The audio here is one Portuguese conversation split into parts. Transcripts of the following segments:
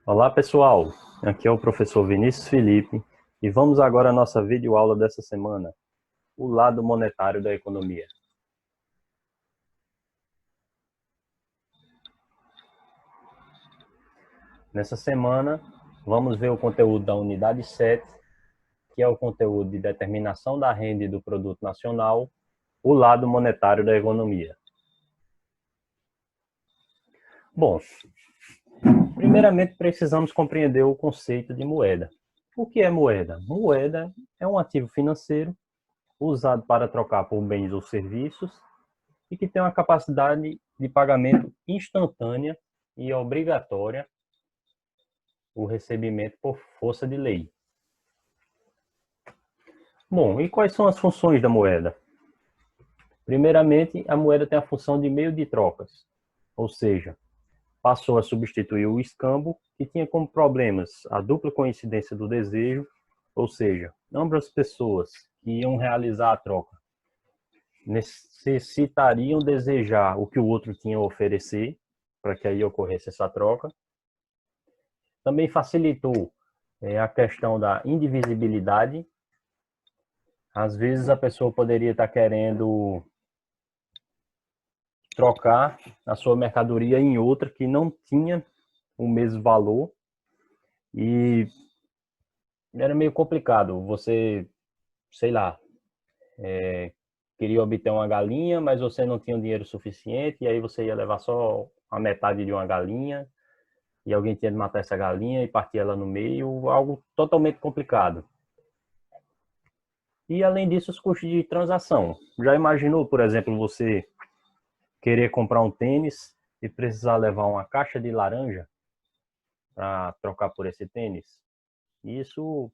Olá pessoal, aqui é o professor Vinícius Felipe e vamos agora à nossa videoaula dessa semana, o lado monetário da economia. Nessa semana, vamos ver o conteúdo da unidade 7, que é o conteúdo de determinação da renda e do produto nacional, o lado monetário da economia. Bom, primeiramente precisamos compreender o conceito de moeda. O que é moeda? Moeda é um ativo financeiro usado para trocar por bens ou serviços e que tem uma capacidade de pagamento instantânea e obrigatória o recebimento por força de lei. Bom, e quais são as funções da moeda? Primeiramente, a moeda tem a função de meio de trocas, ou seja, passou a substituir o escambo, que tinha como problemas a dupla coincidência do desejo, ou seja, ambas pessoas que iam realizar a troca necessitariam desejar o que o outro tinha a oferecer, para que aí ocorresse essa troca. Também facilitou a questão da indivisibilidade. Às vezes a pessoa poderia estar querendo trocar a sua mercadoria em outra que não tinha o mesmo valor e era meio complicado. Você, sei lá, queria obter uma galinha, mas você não tinha o dinheiro suficiente e aí você ia levar só a metade de uma galinha e alguém tinha de matar essa galinha e partir ela no meio, algo totalmente complicado. E além disso, os custos de transação. Já imaginou, por exemplo, você querer comprar um tênis e precisar levar uma caixa de laranja para trocar por esse tênis? Isso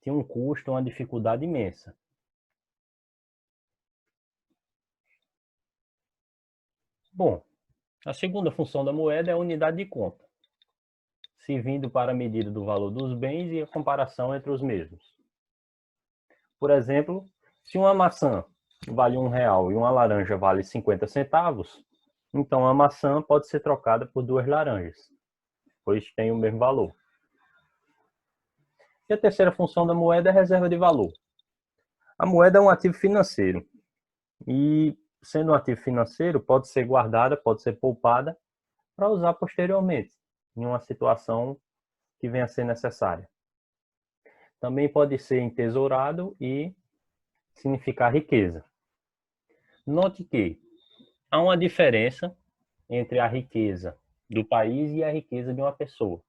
tinha um custo, uma dificuldade imensa. Bom, a segunda função da moeda é a unidade de conta, servindo para a medida do valor dos bens e a comparação entre os mesmos. Por exemplo, se uma maçã vale R$ 1 e uma laranja vale 50 centavos, então a maçã pode ser trocada por 2 laranjas, pois tem o mesmo valor. E a terceira função da moeda é a reserva de valor. A moeda é um ativo financeiro e, sendo um ativo financeiro, pode ser guardada, pode ser poupada para usar posteriormente, em uma situação que venha a ser necessária. Também pode ser entesourado e significar riqueza. Note que há uma diferença entre a riqueza do país e a riqueza de uma pessoa.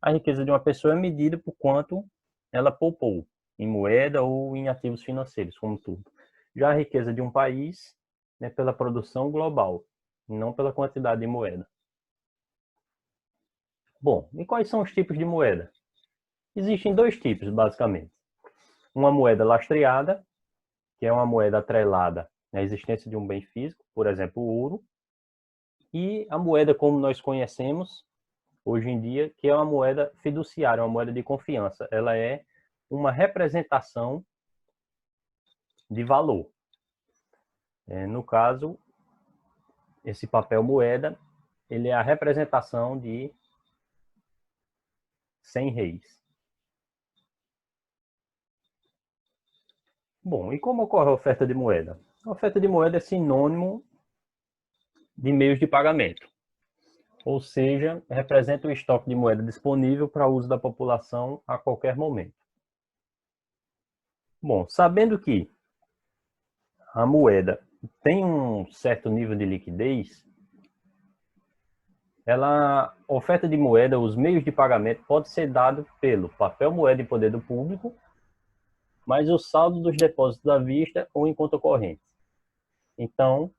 A riqueza de uma pessoa é medida por quanto ela poupou em moeda ou em ativos financeiros, como tudo. Já a riqueza de um país é pela produção global, não pela quantidade de moeda. Bom, e quais são os tipos de moeda? Existem dois tipos, basicamente. Uma moeda lastreada, que é uma moeda atrelada à existência de um bem físico, por exemplo, o ouro, e a moeda como nós conhecemos hoje em dia, que é uma moeda fiduciária, uma moeda de confiança. Ela é uma representação de valor. No caso, esse papel moeda, ele é a representação de 100 reis. Bom, e como ocorre a oferta de moeda? A oferta de moeda é sinônimo de meios de pagamento, ou seja, representa o estoque de moeda disponível para uso da população a qualquer momento. Bom, sabendo que a moeda tem um certo nível de liquidez, a oferta de moeda, os meios de pagamento pode ser dado pelo papel moeda em poder do público, mais o saldo dos depósitos à vista ou em conta corrente. Então,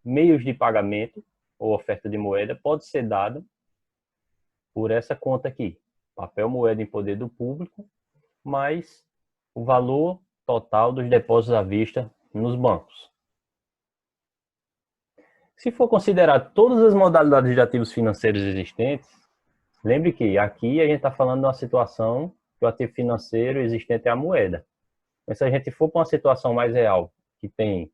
meios de pagamento ou oferta de moeda pode ser dado por essa conta aqui, papel moeda em poder do público, mais o valor total dos depósitos à vista nos bancos. Se for considerar todas as modalidades de ativos financeiros existentes, lembre que aqui a gente está falando de uma situação que o ativo financeiro existente é a moeda. Mas se a gente for para uma situação mais real, que tem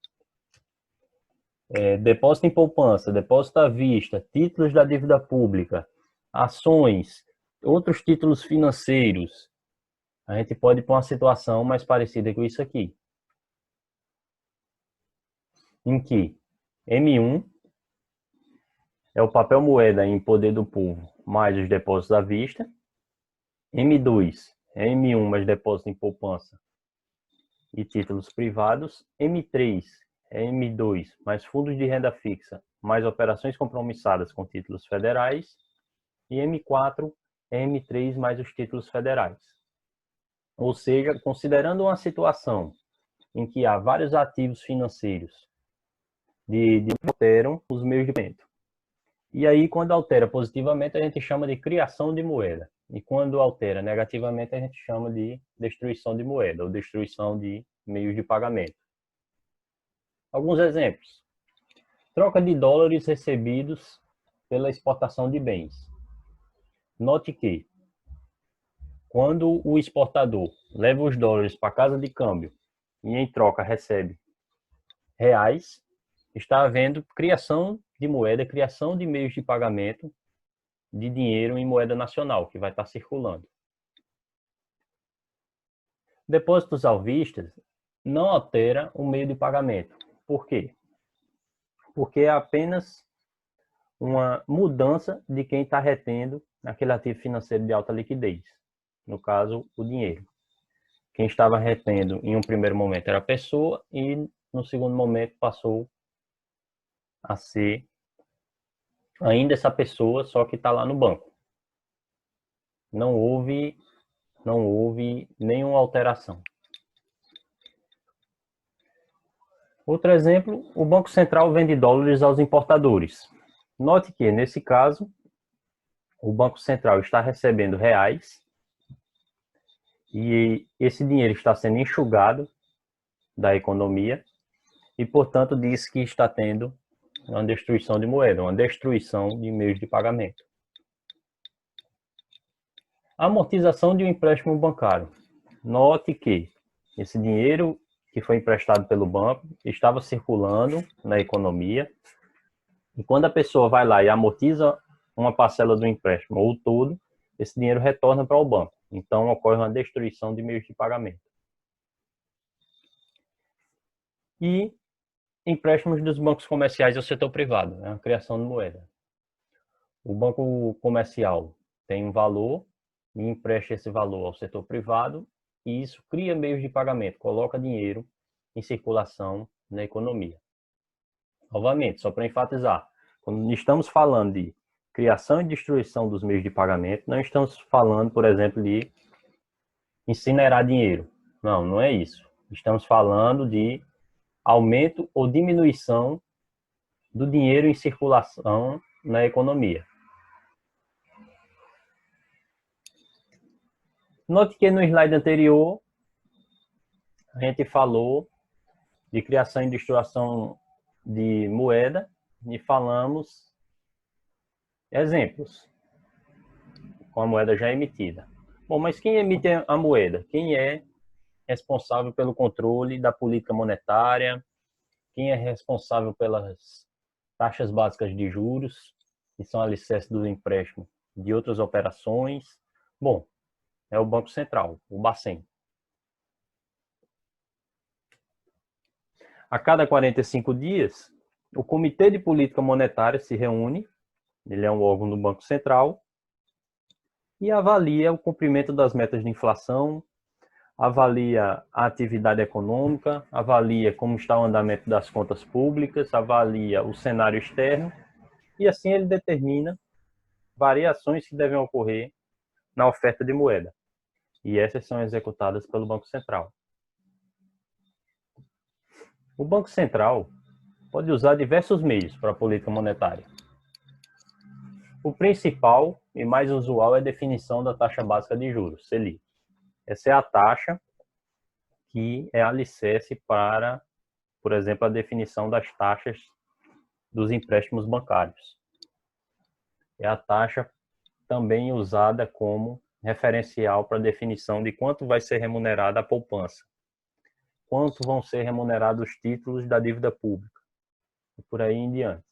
depósito em poupança, depósito à vista, títulos da dívida pública, ações, Outros títulos financeiros. A gente pode ir para uma situação mais parecida com isso aqui, em que M1 é o papel moeda em poder do povo mais os depósitos à vista. M2 é M1 mais depósito em poupança e títulos privados. M3 é M2 mais fundos de renda fixa mais operações compromissadas com títulos federais. E M4 é M3 mais os títulos federais. Ou seja, considerando uma situação em que há vários ativos financeiros de alteram os meios de pagamento. E aí, quando altera positivamente, a gente chama de criação de moeda. E quando altera negativamente, a gente chama de destruição de moeda ou destruição de meios de pagamento. Alguns exemplos. Troca de dólares recebidos pela exportação de bens. Note que, quando o exportador leva os dólares para a casa de câmbio e em troca recebe reais, está havendo criação de moeda, criação de meios de pagamento de dinheiro em moeda nacional, que vai estar circulando. Depósitos à vista não altera o meio de pagamento. Por quê? Porque é apenas uma mudança de quem está retendo aquele ativo financeiro de alta liquidez. No caso, o dinheiro. Quem estava retendo em um primeiro momento era a pessoa e no segundo momento passou a ser ainda essa pessoa, só que está lá no banco. Não houve nenhuma alteração. Outro exemplo, o Banco Central vende dólares aos importadores. Note que, nesse caso, o Banco Central está recebendo reais e esse dinheiro está sendo enxugado da economia e, portanto, diz que está tendo uma destruição de moeda, uma destruição de meios de pagamento. Amortização de um empréstimo bancário. Note que esse dinheiro que foi emprestado pelo banco estava circulando na economia e quando a pessoa vai lá e amortiza uma parcela do empréstimo ou todo, esse dinheiro retorna para o banco. Então, ocorre uma destruição de meios de pagamento. E empréstimos dos bancos comerciais ao setor privado, a criação de moeda. O banco comercial tem um valor e empresta esse valor ao setor privado e isso cria meios de pagamento, coloca dinheiro em circulação na economia. Novamente, só para enfatizar, quando estamos falando de criação e destruição dos meios de pagamento, não estamos falando, por exemplo, de incinerar dinheiro. Não, não é isso. Estamos falando de aumento ou diminuição do dinheiro em circulação na economia. Note que no slide anterior, a gente falou de criação e destruição de moeda e falamos exemplos com a moeda já emitida. Bom, mas quem emite a moeda? Quem é responsável pelo controle da política monetária? Quem é responsável pelas taxas básicas de juros, que são alicerces do empréstimo de outras operações? Bom, é o Banco Central, o Bacen. A cada 45 dias, o Comitê de Política Monetária se reúne, ele é um órgão do Banco Central, e avalia o cumprimento das metas de inflação, avalia a atividade econômica, avalia como está o andamento das contas públicas, avalia o cenário externo, e assim ele determina variações que devem ocorrer na oferta de moeda. E essas são executadas pelo Banco Central. O Banco Central pode usar diversos meios para a política monetária. O principal e mais usual é a definição da taxa básica de juros, Selic. Essa é a taxa que é alicerce para, por exemplo, a definição das taxas dos empréstimos bancários. É a taxa também usada como referencial para a definição de quanto vai ser remunerada a poupança, quanto vão ser remunerados os títulos da dívida pública, e por aí em diante.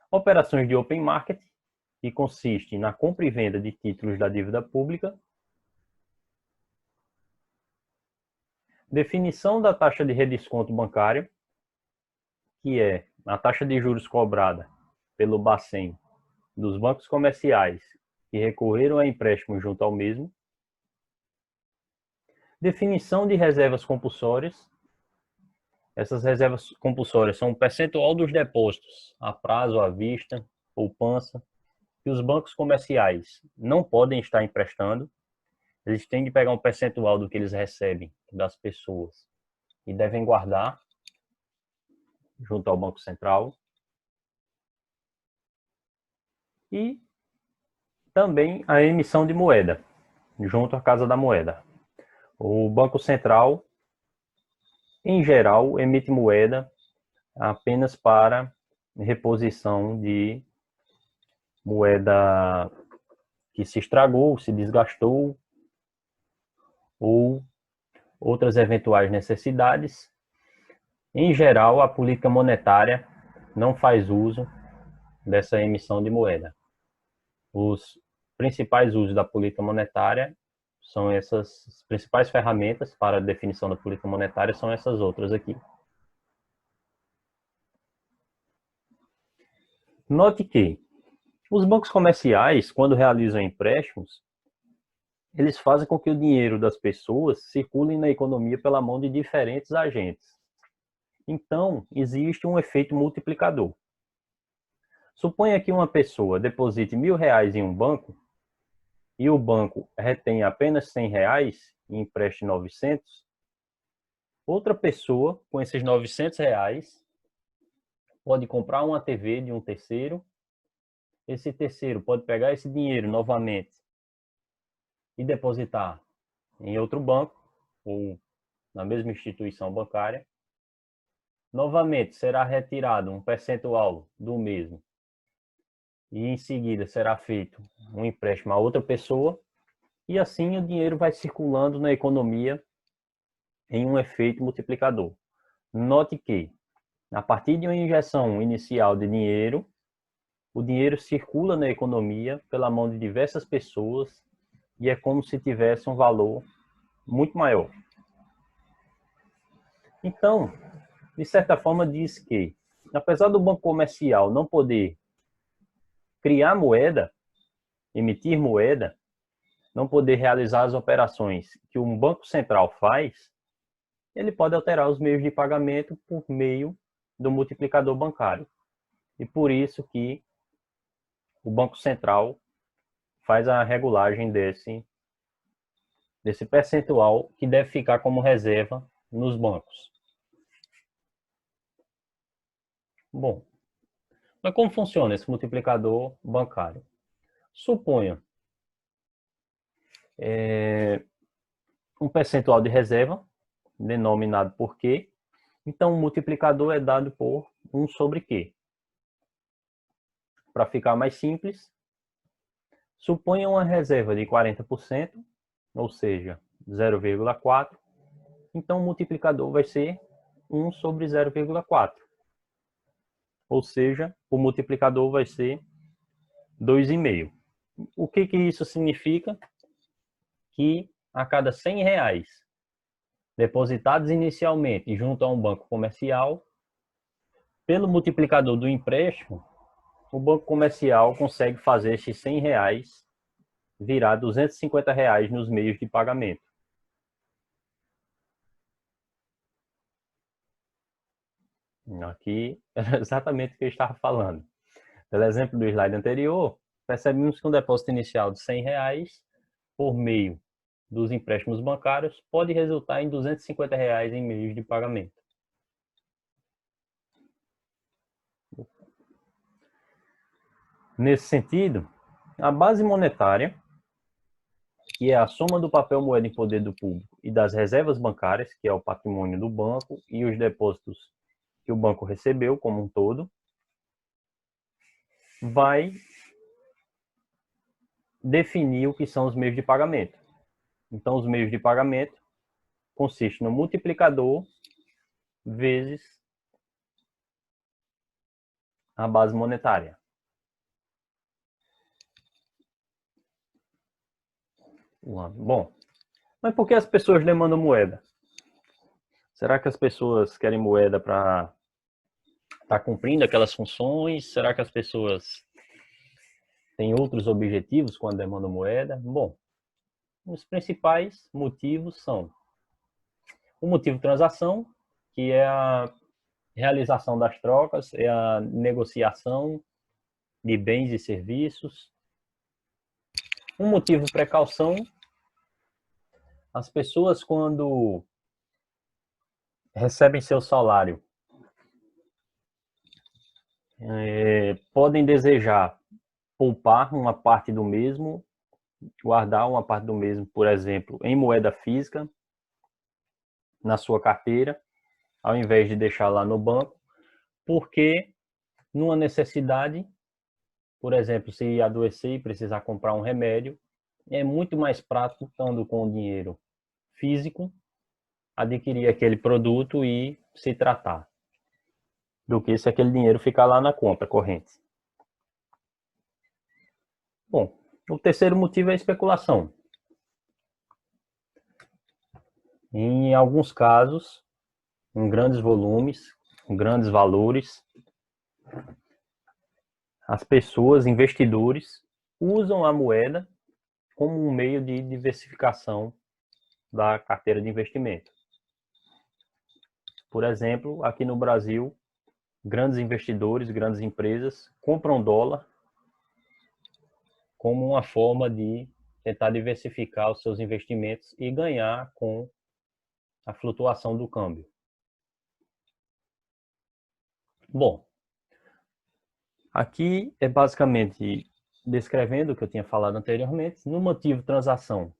Operações de open market que consiste na compra e venda de títulos da dívida pública. Definição da taxa de redesconto bancário, que é a taxa de juros cobrada pelo Bacen dos bancos comerciais que recorreram a empréstimo junto ao mesmo. Definição de reservas compulsórias. Essas reservas compulsórias são um percentual dos depósitos a prazo, à vista, poupança, que os bancos comerciais não podem estar emprestando. Eles têm de pegar um percentual do que eles recebem das pessoas e devem guardar junto ao Banco Central. E também a emissão de moeda, junto à Casa da Moeda. O Banco Central, em geral, emite moeda apenas para reposição de moeda que se estragou, se desgastou, ou outras eventuais necessidades. Em geral, a política monetária não faz uso dessa emissão de moeda. Os principais usos da política monetária são essas principais ferramentas para a definição da política monetária, são essas outras aqui. Note que os bancos comerciais, quando realizam empréstimos, eles fazem com que o dinheiro das pessoas circule na economia pela mão de diferentes agentes. Então, existe um efeito multiplicador. Suponha que uma pessoa deposite R$ 1.000 em um banco e o banco retém apenas R$ 100 e empreste 900. Outra pessoa, com esses R$ 900, pode comprar uma TV de um terceiro. Esse terceiro pode pegar esse dinheiro novamente e depositar em outro banco ou na mesma instituição bancária. Novamente, será retirado um percentual do mesmo e em seguida será feito um empréstimo a outra pessoa e assim o dinheiro vai circulando na economia em um efeito multiplicador. Note que, a partir de uma injeção inicial de dinheiro, o dinheiro circula na economia pela mão de diversas pessoas e é como se tivesse um valor muito maior. Então, de certa forma, diz que, apesar do banco comercial não poder criar moeda, emitir moeda, não poder realizar as operações que um banco central faz, ele pode alterar os meios de pagamento por meio do multiplicador bancário. E por isso que o Banco Central faz a regulagem desse percentual que deve ficar como reserva nos bancos. Bom, mas como funciona esse multiplicador bancário? Suponha um percentual de reserva, denominado por Q. Então, o multiplicador é dado por 1 sobre Q. Para ficar mais simples, suponha uma reserva de 40%, ou seja, 0,4. Então, o multiplicador vai ser 1 sobre 0,4. Ou seja, o multiplicador vai ser 2,5. O que isso significa? Que a cada R$ 100 depositados inicialmente junto a um banco comercial, pelo multiplicador do empréstimo, o banco comercial consegue fazer esses R$ 100 virar R$ 250 nos meios de pagamento. Aqui era exatamente o que eu estava falando. Pelo exemplo do slide anterior, percebemos que um depósito inicial de R$ 100 por meio dos empréstimos bancários pode resultar em R$ 250 em meios de pagamento. Nesse sentido, a base monetária, que é a soma do papel moeda em poder do público e das reservas bancárias, que é o patrimônio do banco e os depósitos que o banco recebeu como um todo, vai definir o que são os meios de pagamento. Então, os meios de pagamento consistem no multiplicador vezes a base monetária. Bom, mas por que as pessoas demandam moeda? Será que as pessoas querem moeda para estar cumprindo aquelas funções? Será que as pessoas têm outros objetivos quando demandam moeda? Bom, os principais motivos são o motivo de transação, que é a realização das trocas, é a negociação de bens e serviços. Um motivo de precaução, as pessoas quando recebem seu salário podem desejar poupar uma parte do mesmo, guardar uma parte do mesmo, por exemplo, em moeda física, na sua carteira, ao invés de deixar lá no banco, porque numa necessidade, por exemplo, se adoecer e precisar comprar um remédio, é muito mais prático, estando com o dinheiro físico, adquirir aquele produto e se tratar, do que se aquele dinheiro ficar lá na conta corrente. Bom, o terceiro motivo é a especulação. Em alguns casos, em grandes volumes, em grandes valores, as pessoas, investidores, usam a moeda como um meio de diversificação da carteira de investimento. Por exemplo, aqui no Brasil, grandes investidores, grandes empresas compram dólar como uma forma de tentar diversificar os seus investimentos e ganhar com a flutuação do câmbio. Bom, aqui é basicamente descrevendo o que eu tinha falado anteriormente. No motivo transação,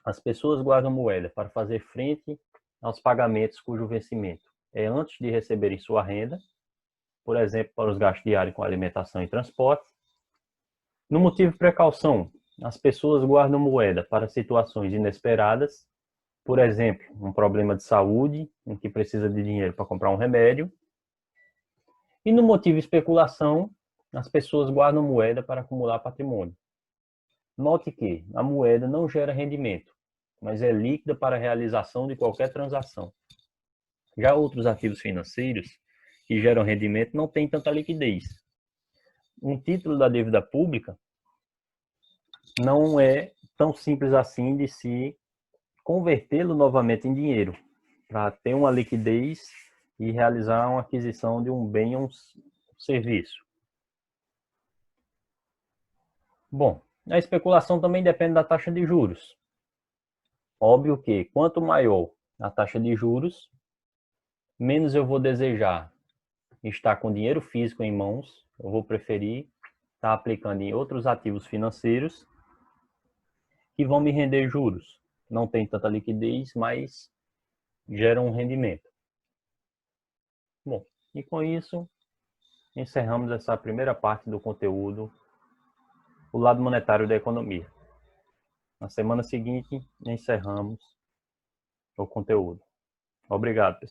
as pessoas guardam moeda para fazer frente aos pagamentos cujo vencimento é antes de receberem sua renda, por exemplo, para os gastos diários com alimentação e transporte. No motivo precaução, as pessoas guardam moeda para situações inesperadas, por exemplo, um problema de saúde, em que precisa de dinheiro para comprar um remédio. E no motivo especulação, as pessoas guardam moeda para acumular patrimônio. Note que a moeda não gera rendimento, mas é líquida para a realização de qualquer transação. Já outros ativos financeiros que geram rendimento não têm tanta liquidez. Um título da dívida pública não é tão simples assim de se convertê-lo novamente em dinheiro, para ter uma liquidez e realizar uma aquisição de um bem ou um serviço. Bom, a especulação também depende da taxa de juros. Óbvio que quanto maior a taxa de juros, menos eu vou desejar estar com dinheiro físico em mãos, eu vou preferir estar aplicando em outros ativos financeiros que vão me render juros. Não tem tanta liquidez, mas geram um rendimento. Bom, e com isso, encerramos essa primeira parte do conteúdo, o lado monetário da economia. Na semana seguinte, encerramos o conteúdo. Obrigado, pessoal.